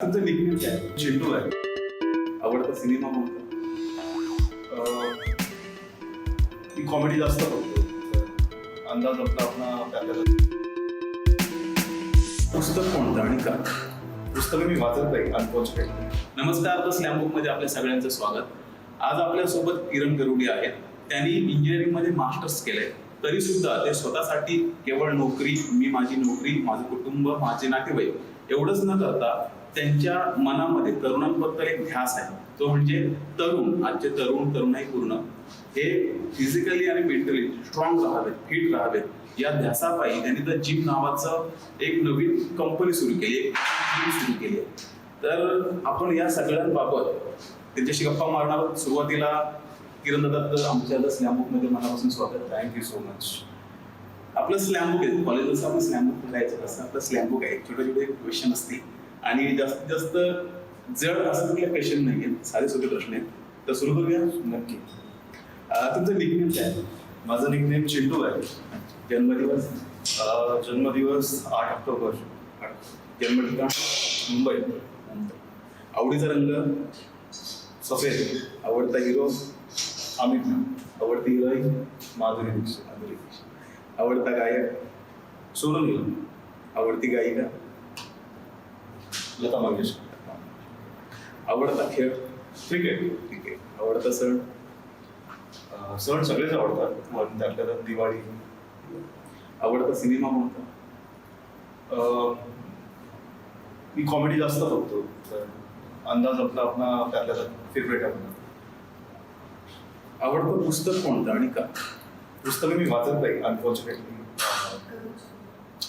तुमचं निकनेम काय? चिंटू आहे. आवडता सिनेमा कोणता? मी कॉमेडी जास्त बघतो. अंदाज आपला त्यातला. पुस्तक कोणतं आणि का? पुस्तकं मी वाचत नाही अनफॉर्च्युनेटली. नमस्कार, द स्लॅम बुकमध्ये आपल्या सगळ्यांचं स्वागत. आज आपल्यासोबत किरण गरुडी आहेत. त्यांनी इंजिनिअरिंगमध्ये मास्टर्स केलंय, तरी सुद्धा ते स्वतःसाठी केवळ नोकरी, मी माझी नोकरी, माझं कुटुंब, माझे नातेवाईक एवढंच न करता त्यांच्या मनामध्ये तरुणांबद्दल एक ध्यास आहे. तो म्हणजे तरुण, आजचे तरुणाई पूर्ण हे फिजिकली आणि मेंटली स्ट्रॉंग राहावेत, फिट राहावेत. या ध्यासापायी त्यांनी द जिम नावाचं एक नवीन कंपनी सुरू केली, एक जिम सुरू केली. तर आपण या सगळ्यांबाबत त्यांच्याशी गप्पा मारणार आहोत. सुरुवातीला किरण दादा, आमच्या द स्लॅम बुकमध्ये मनापासून स्वागत. Thank you so much. आपलं स्लॅम बुक आहे, कॉलेजला आपण स्लॅम बुक लिहायचं असं आपलं स्लॅम बुक आहे. छोटे छोटे क्वेश्चन असते आणि जास्तीत जास्त जड असं कुठले क्वेश्चन नाही आहेत, साधे सोपे प्रश्न आहेत. तर सुरू करूया. नक्की. तुमचं निकनेम काय? माझं निकनेम चिंटू आहे. जन्मदिवस? जन्मदिवस 8 ऑक्टोबर. जन्म ठिकाण? मुंबई. आवडीचा रंग? सफेद. आवडता हिरो? अमित. आवडती हिरोईन? माधुरी दीक्षित. आवडता गायक? सोनू निगम. आवडती गायिका? लता मंगेशकर. आवडता खेळ? क्रिकेट. क्रिकेट. आवडता सण? सण सगळेच आवडतात, पण त्यातल्या त्यात दिवाळी. आवडता सिनेमा कोणता? मी कॉमेडी जास्त बघतो, तर अंदाज आपला त्यातल्या त्यात फेवरेट आहे. आवडतं पुस्तक कोणतं आणि का? पुस्तकं मी वाचत नाही अनफॉर्च्युनेटली.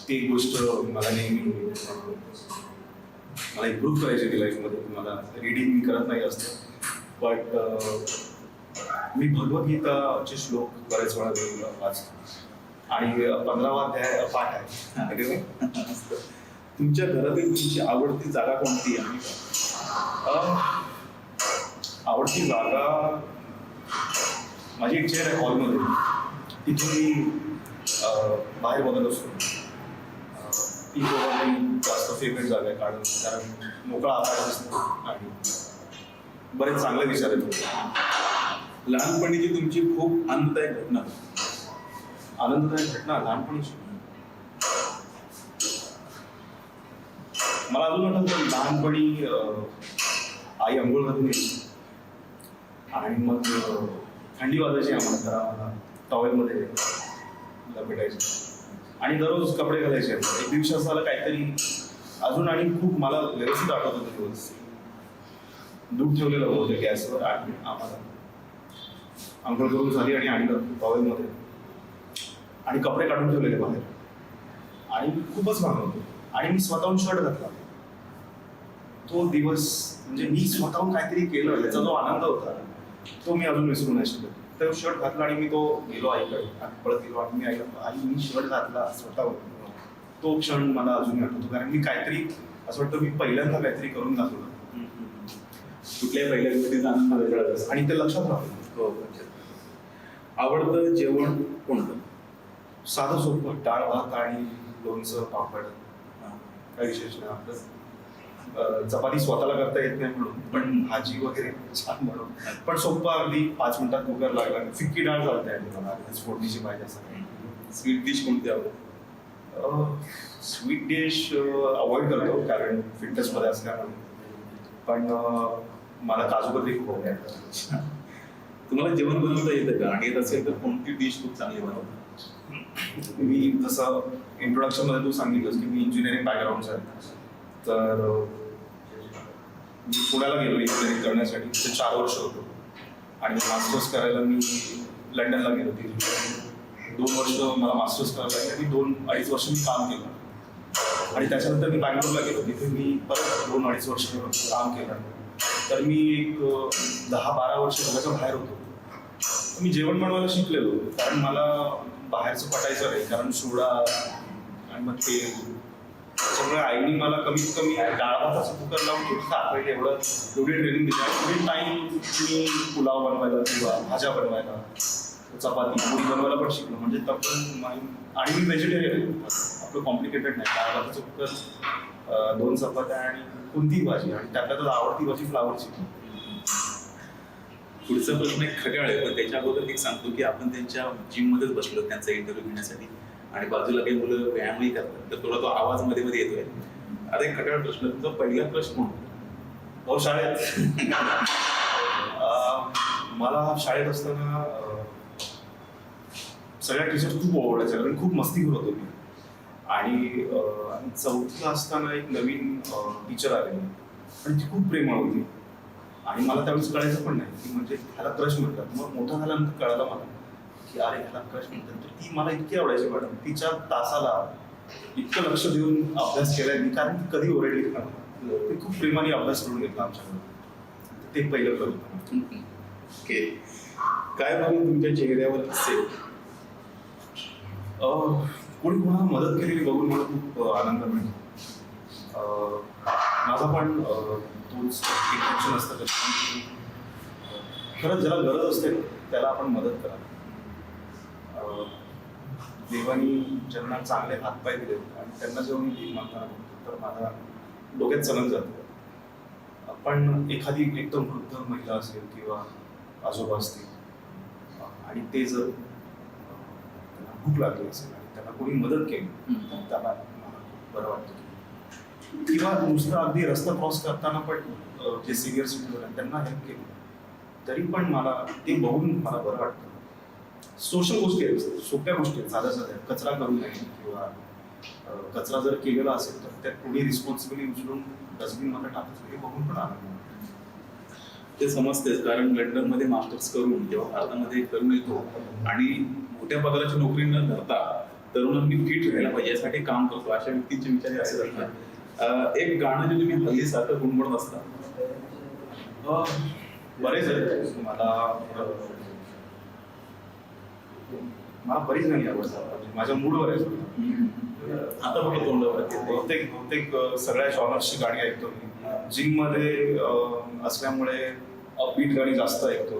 ती गोष्ट मला नेहमी मला इम्प्रूव्ह करायची होती लाईफमध्ये. मला रीडिंग मी करत नाही जास्त, बट मी भगवद्गीताचे श्लोक बरेच वेळा मी वाचतो आणि 15वा अध्याय पाठ आहे. तुमच्या घरातील तुमची आवडती जागा कोणती आणि का? आवडती जागा माझी एक चेअर आहे हॉलमध्ये. तिथून मी बाहेर बघत असतो. ती मी जास्त फेवरेट जागा आहे, कारण मोकळा आकाश असतो आणि बरेच चांगले विचार येतो. लहानपणीची तुमची खूप आनंददायक घटना? आनंददायक घटना लहानपणीची मला अजून आठवतं. लहानपणी आई अंघोळ घालून यायची आणि मग थंडी वाजायची आम्हाला, तर आम्हाला टॉवेलमध्ये लपेटायची आणि दररोज कपडे घालायचे. एक दिवशी असं झालं काहीतरी अजून, आणि खूप मला व्यवस्थित आठवत होतं दिवस. दूध ठेवलेलं होतं गॅसवर आणि आम्हाला अंघोळ करून झाली आणि आणलं टॉवेलमध्ये आणि कपडे काढून ठेवलेले बाहेर आणि मी खूपच घाम होतो आणि मी स्वतःहून शर्ट घातला. तो दिवस म्हणजे मी स्वतःहून काहीतरी केलं याचा जो आनंद होता तो मी अजून विसरू नाही शकत. तर शर्ट घातला आणि मी तो गेलो आईकडे आणि पळत गेलो आणि मी आईला, आई मी शर्ट घातला स्वतःहून. तो क्षण मला अजूनही आठवतो, कारण मी काहीतरी असं वाटतं मी पहिल्यांदा काहीतरी करून दाखवलं. कुठल्याही पहिल्या गोष्टीचा आनंद वेगळा असतो आणि ते लक्षात राहतं. हो. आवडतं जेवण कोणतं? साधं सोपं, डाळ भात आणि लोणचं पापड. काही विशेष नाही. आपलं चपाती स्वतःला करता येत नाही म्हणून, पण भाजी वगैरे छान म्हणून, पण सोपं अगदी 5 मिनिटात कुकर लागला. फिक्की डाळ चालते आणि मला फोडणीची भाजी असं काही. स्वीट डिश कोणती आवडते? स्वीट डिश अवॉइड करतो कारण फिटनेसमध्ये असल्यामुळे, पण मला काजू कतली खूप आवडते. तुम्हाला जेवण बनवता येतं का? आणि येत असेल तर कोणती डिश खूप चांगली बनवता? मी जसं इंट्रोडक्शनमध्ये तू सांगितलंस की मी इंजिनिअरिंग बॅकग्राऊंडचं आहे, तर मी पुण्याला गेलो इंजिनिअरिंग करण्यासाठी. तिथे 4 वर्ष होतो आणि मास्टर्स करायला मी लंडनला गेलो. तिथे 2 वर्ष मला मास्टर्स करायला लागले आणि 2-2.5 वर्ष मी काम केलं आणि त्याच्यानंतर मी बँगलोरला गेलो. तिथे मी परत 2-2.5 वर्ष काम केलं. तर मी एक 10-12 वर्ष घराच्या बाहेर होतो. मी जेवण बनवायला शिकलेलो, कारण मला बाहेरचं पटायचं नाही, कारण सोडा आणि मग तेल. त्याच्यामुळे आईने मला कमीत कमी डाळ भाताचं कुकर लावून टाकायला एवढी ट्रेनिंग दिली. आणि टाईम मी पुलाव बनवायला किंवा भाज्या बनवायला, चपाती पोळी बनवायला पण शिकलो. म्हणजे तब्बल आणि मी व्हेजिटेरियन आहे, आपलं कॉम्प्लिकेटेड नाही. डाळ भाताचं कुकर 2 चपात्या आणि कोणतीही भाजी, आणि त्यातल्या त्यात आवडती भाजी फ्लावरची. पुढचा प्रश्न एक खट्याळ आहे, पण त्याच्या अगोदर एक सांगतो की आपण त्यांच्या जिम मध्येच बसलो त्यांचा इंटरव्ह्यू घेण्यासाठी, आणि बाजूला काही मुलं व्यायामही करतात, तर थोडा तो आवाज मध्ये मध्ये येतोय. आता एक खट्याळ प्रश्न, तुमचा पहिला क्रश कोण? हो, शाळेत. मला शाळेत असताना सगळ्या टीचर खूप आवडायच्या, कारण खूप मस्तीखोर होतो मी. आणि 4थीला असताना एक नवीन टीचर आलेली, आणि ती खूप प्रेमळ होती, आणि मला त्यावेळेस कळायचं पण नाही की म्हणजे ह्याला क्रश म्हणतात. मग मोठा झाल्यानंतर कळालं मला की अरे ह्याला क्रश म्हणतात. तर ती मला इतकी आवडायची मॅडम, तिच्या तासाला इतकं लक्ष देऊन अभ्यास केलाय मी, कारण ती कधी ओरडली ना. ती खूप प्रेमाने अभ्यास करून घेतला आमच्याकडे. ते पहिलं करू. ओके, काय बघून तुमच्या चेहऱ्यावर हसेल? कोणी कोणाला मदत केलेली बघून मला खूप आनंद मिळतो. माझा पण तोच इंटेन्शन असतं की खरंच ज्याला गरज असते त्याला आपण मदत करा. देवानी ज्यांना चांगले हातपाय दिले आणि त्यांना जेव्हा मी भीक मागताना बघतो तर माझा डोक्यात चलन जातं. पण एखादी एकदम वृद्ध महिला असेल किंवा आजोबा असतील, आणि ते जर त्यांना भूक लागली असेल आणि त्यांना कोणी मदत केली तर त्याला मला खूप बरं वाटतं. किंवा नुसतं अगदी रस्ता क्रॉस करताना पण जे सिनियर सिटीजन आहेत त्यांना हेल्प केली तरी पण मला ते बघून मला बरं वाटतं. सोशल गोष्टी आहेत, सोप्या गोष्टी आहेत, साध्या साध्या. कचरा करू नये, किंवा कचरा जर केलेला असेल तर त्यात कोणी रिस्पॉन्सिबिलिटी उचलून डस्टबिनमध्ये टाकायचं, हे बघून पण आनंद. ते समजतेच, कारण लंडनमध्ये मास्टर्स करून जेव्हा भारतामध्ये करून येतो आणि मोठ्या पगाराची नोकरी न धरता तरुणांनी फिट राहायला पाहिजे यासाठी काम करतो, अशा व्यक्तींचे विचार हे असे असतात. एक गाणं जे तुम्ही हल्ली सारखं गुणगुणत असता? बरेच आहेत. मला बरीच गाणी आवडतात, माझ्या मूडवर आहे. आता कुठं तोंडावर बहुतेक सगळ्या जॉनर्सची गाणी ऐकतो मी. जिम मध्ये असल्यामुळे अपबीट गाणी जास्त ऐकतो.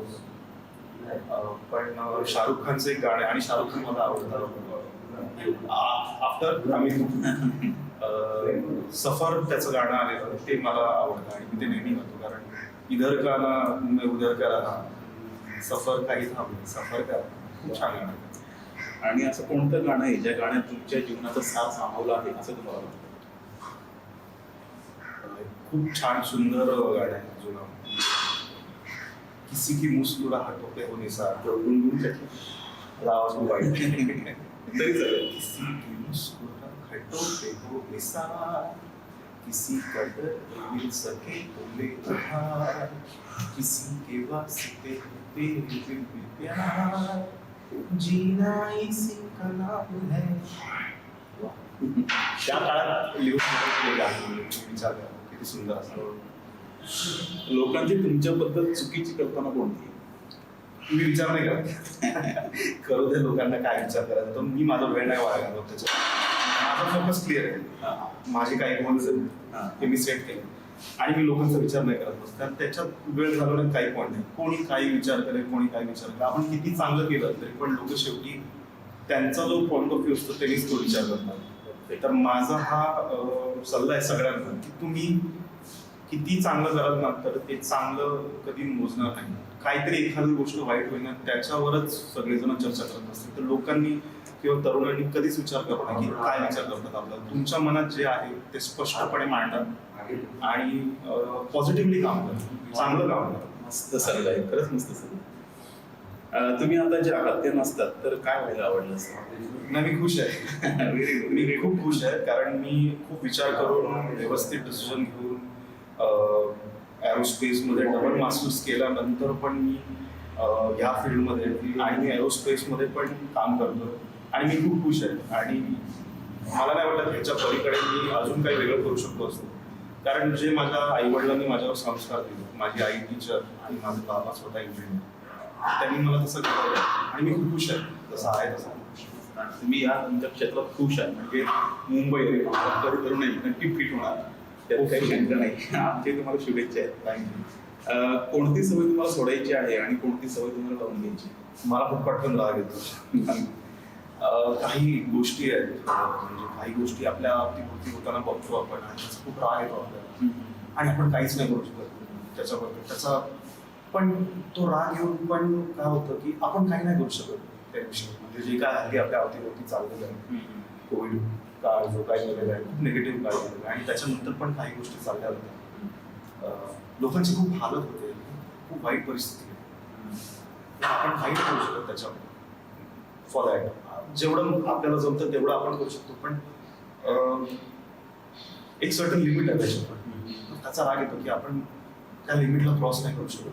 पण शाहरुख खानचं एक गाणं आहे, आणि शाहरुख खान मला आवडतं. आफ्टर आम्ही सफर त्याचं गाणं आलेलं, ते मला आवडतं आणि मी ते नेहमी गातो. कारण इधर का ना मैं उधर का रहा, सफर काही थांबले, सफर का. खूप छान गाणं आहे. आणि असं कोणतं गाणं आहे ज्या गाण्यात तुमच्या जीवनाचा सार सामावला आहे असं तुम्हाला वाटतं? खूप छान सुंदर गाणं आहे जुनं. किसी की मुस्कुराहटों पे हो निसार, गुणगुण आवाज खूप वाईट. तरी चालेल. किसी की मुस्कुराहटों पे हो निसार, किसी का दर्द मिल सके तो ले उधार, किसी के वास्ते तेरे दिल में प्यार, जीना इसी का नाम है. त्या काळात लिहून विचार करा किती सुंदर असतं. लोकांची तुमच्याबद्दल चुकीची कल्पना कोणती? मी विचार नाही करत. करू दे लोकांना काय विचार करायचा, तर मी माझा वेळ नाही वाया घालवत त्याच्यात. माझा फोकस क्लिअर आहे. माझे काही गोल्स आहेत ते मी सेट केले, आणि मी लोकांचा विचार नाही करत बसतात. त्याच्यात वेळ घालवण्यात काही पॉईंट नाही. कोणी काही विचार करेल, कोणी काही विचार करेल. आपण किती चांगलं केलं तरी पण लोक शेवटी त्यांचा जो पॉईंट ऑफ व्ह्यू असतो त्यांनीच तो विचार करतात. तर माझा हा सल्ला आहे सगळ्यांना की तुम्ही किती चांगलं कराल ना, तर ते चांगलं कधी मोजणार नाही. काहीतरी एखादी गोष्ट वाईट होईल ना, त्याच्यावरच सगळेजण चर्चा करत असतील. तर लोकांनी किंवा तरुणांनी कधीच विचार करू नये की काय विचार करतात आपल्याला. तुमच्या मनात जे आहे ते स्पष्टपणे मांडा आणि पॉझिटिव्हली काम करा, चांगलं काम करा. मस्त सल्ला आहे, खरंच मस्त सल्ला. तुम्ही आता जे आहात ते नसतात तर काय व्हायला आवडलं असतं? नाही, मी खुश आहे. मी खूप खुश आहे, कारण मी खूप विचार करून व्यवस्थित डिसिजन घेऊन एरोस्पेसमध्ये डबल मास्टर्स केल्यानंतर पण मी ह्या फील्डमध्ये आणि मी एरोस्पेसमध्ये पण काम करतो, आणि मी खूप खुश आहे. आणि मला नाही वाटत ह्याच्या पलीकडे मी अजून काही वेगळं करू शकतो असतो. कारण जे माझ्या आईवडिलांनी माझ्यावर संस्कार दिले, माझी आई टीचर आणि माझे बाबा स्वतः इंजिनियर, त्यांनी मला तसं केलं, आणि मी खूप खुश आहे जसं आहे तसं. तुम्ही या तुमच्या क्षेत्रात खुश आहे म्हणजे मुंबई तरुण नक्की फिट होणार, त्यात काही शंका नाही. आमचे तुम्हाला शुभेच्छा आहेत. थँक्यू. कोणती सवय तुम्हाला सोडायची आहे आणि कोणती सवय तुम्हाला लावून घ्यायची? मला खूप पटकन राग येतो. काही गोष्टी आहेत म्हणजे काही गोष्टी आपल्या अवतीभोवती होताना बघतो आपण आणि त्याचा खूप राग येतो आपल्याला आणि आपण काहीच नाही करू शकत त्याच्याबद्दल. त्याचा पण तो राग येऊन पण काय होतं की आपण काही नाही करू शकत त्या विषयी. म्हणजे जे काय हल्ली आपल्या अवतीभोवती चाललेलं आहे, कोविड काळ जो काय गेलेला आहे, खूप निगेटिव्ह काळ गेलेला आहे आणि त्याच्यानंतर पण काही गोष्टी चालल्या होत्या. लोकांची खूप हालत होते, खूप वाईट परिस्थिती आहे. आपण काही नाही करू शकत त्याच्यावर. फॉर दॅट जेवढं आपल्याला जमतं तेवढं आपण करू शकतो, पण एक सर्टन लिमिट आहे त्याच्यावर. त्याचा राग येतो की आपण त्या लिमिटला क्रॉस नाही करू शकत.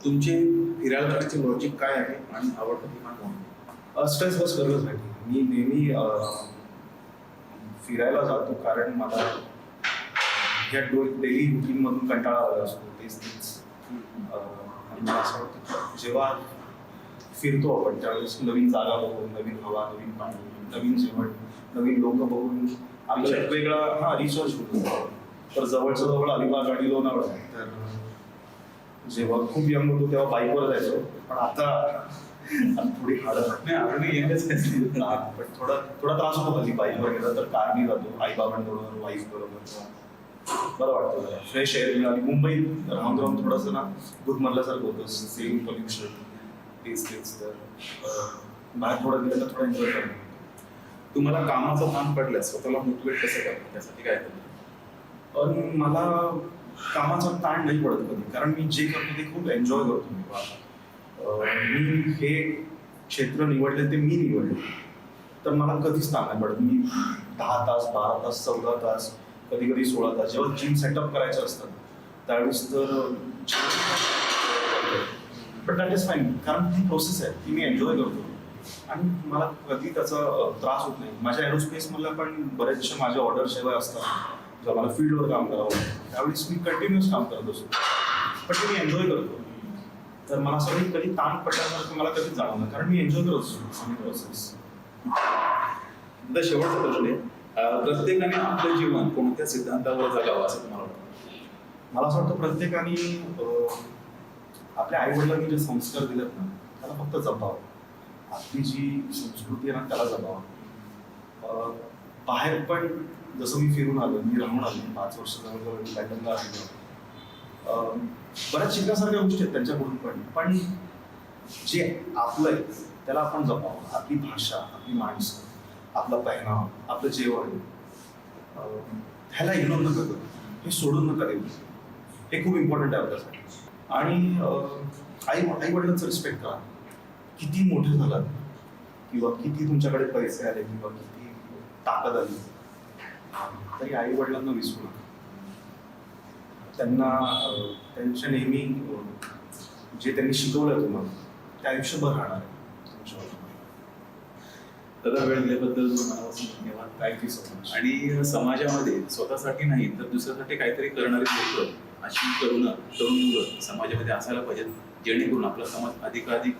तुमचे फिरायला जाण्याचे लॉजिक काय आहे आणि आवडतं ठिकाण कोणतं? स्ट्रेस बस करलंच नाही. मी नेहमी फिरायला जातो कारण मला या डेली रुटीनमधून कंटाळा आला असतो, तेच आणि मला असं वाटतं की जेव्हा फिरतो आपण त्यावेळेस नवीन जागा बघून, नवीन हवा, नवीन पाणी, नवीन जेवण, नवीन लोक बघून आपल्याला एक वेगळा रिसर्च होतो. तर जवळच्या जवळ अलिबाग आणि लोणावळा आहे. तर जेव्हा खूप यंग होतो तेव्हा बाईकवर जायचो, पण आता थोडी हाडं पण थोडा त्रास होतो हल्ली बाईकवर गेला तर. कारनी जातो आईबाबांबरोबर, वाईफ बरोबर, बरं वाटतं. फ्रेश एअर मिळाली. मुंबईत राहून राहून थोडंसं ना गुदमरल्यासारखं होतं, सेम पोल्युशन, तेच. तर बाहेर थोडं गेलं तर थोडं एन्जॉय करतो. तुम्हाला कामाचा ताण पडल्यास स्वतःला मोटिवेट कसं करतो, त्यासाठी काय करतो? पण मला कामाचा ताण नाही पडत कधी, कारण मी जे करतो ते खूप एन्जॉय करतो. मी हे क्षेत्र निवडले ते मी निवडले, तर मला कधीच ताण नाही पडत. मी 10 तास, 12 तास, 14 तास, कधी कधी 16 तास जेव्हा जिम सेटअप करायचं असतं त्यावेळेस तर बट दॅट इज फाईन, कारण ती प्रोसेस आहे ती मी एन्जॉय करतो आणि मला कधी त्याचा त्रास होत नाही. माझ्या एरोस्पेसमधल्या पण बरेचसे माझ्या ऑर्डर सेवा असतात जेव्हा मला फील्डवर काम करावं लागतं त्यावेळेस मी कंटिन्युअस काम करत असतो, पण ते मी एन्जॉय करतो. तर मला असं कधी ताण पडल्यासारखं मला कधीच जाणवलं, कारण मी एन्जॉय करत असतो प्रोसेस. आता शेवटचा प्रश्न आहे, प्रत्येकाने आपलं जीवन कोणत्या सिद्धांतावर जगावं असं तुम्हाला वाटतं? मला असं वाटतं प्रत्येकाने आपल्या आई वडिलांनी जे संस्कार दिलेत ना त्याला फक्त जपावं. आपली जी संस्कृती आहे ना त्याला जपावं. बाहेर पण जसं मी फिरून आलो, मी राहून आलो 5 वर्ष जवळजवळ लंडनला आलेलो. बऱ्याच शिकण्यासारख्या गोष्टी आहेत त्यांच्याकडून पण जे आपलं आहे त्याला आपण जपावं. आपली भाषा, आपली माणसं, आपला पेहनाव, आपलं जेवण, ह्याला इग्नोर नका करू, हे सोडून नका देऊ. हे खूप इम्पॉर्टंट आहे आपल्यासाठी. आणि आई वडिलांचं रिस्पेक्ट करा. किती मोठे झालात किंवा किती तुमच्याकडे पैसे आले किंवा किती ताकद आली तरी आई वडिलांना विसरू नका. त्यांना त्यांच्या नेहमी जे त्यांनी शिकवलं तुम्हाला ते आयुष्यभर राहणार आहे तुमच्यावर. दादा, वेळ दिल्याबद्दल मनापासून धन्यवाद. Thank you so much. आणि समाजामध्ये स्वतःसाठी नाही तर दुसऱ्यासाठी काहीतरी करणारी लोक, अशी तरुण मुलं समाजामध्ये असायला पाहिजेत, जेणेकरून आपला समाज अधिकाधिक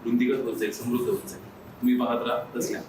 रुंदीगत होत जाईल, समृद्ध होत जाईल. तुम्ही पाहत राहा तसल्या